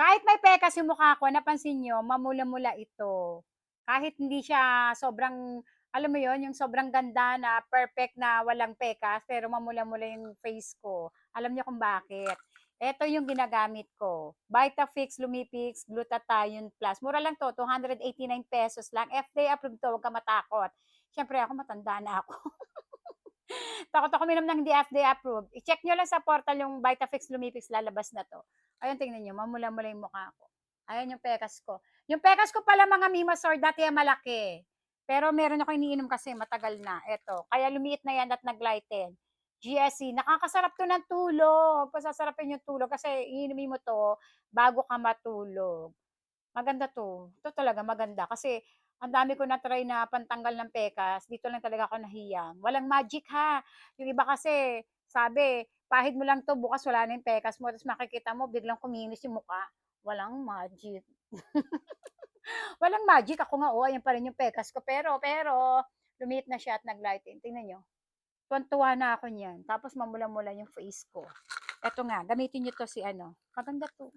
Kahit may pekas yung mukha ko, napansin niyo mamula-mula ito. Kahit hindi siya sobrang, alam mo yon, yung sobrang ganda na perfect na walang pekas, pero mamula-mula yung face ko. Alam niyo kung bakit? Ito yung ginagamit ko, Vitafix Lumifix Glutathione Plus. Mura lang 'to, ₱289 lang. FDA approved 'to, huwag kang matakot. Siyempre ako matanda na ako. Takot ako uminom ng hindi FDA approved. I-check nyo lang sa portal yung Vitafix Lumifix, lalabas na 'to. Ayun, tingnan niyo, mamula-mula yung mukha ko. Ayan yung pekas ko. Yung pekas ko pala, mga Mimosor, dati yan malaki. Pero meron ako iniinom kasi matagal na. Eto, kaya lumiit na yan at nag-lighten. GSC, nakakasarap to ng tulog. Pasasarapin yung tulog kasi iinumin mo to bago ka matulog. Maganda 'to. Ito talaga maganda kasi ang dami ko na-try na pantanggal ng pekas, dito lang talaga ako nahiyang. Walang magic ha, yung iba kasi sabi, pahid mo lang 'to, bukas wala na yung pekas mo, tapos makikita mo biglang kuminis yung mukha. Walang magic. Walang magic, ako nga, oh, ayan pa rin yung pekas ko, pero lumiit na siya at nag-lighten. Tingnan niyo, tuwang-tuwa na ako niyan, tapos mamula-mula yung face ko. Eto nga, gamitin niyo 'to, si ano, maganda 'to.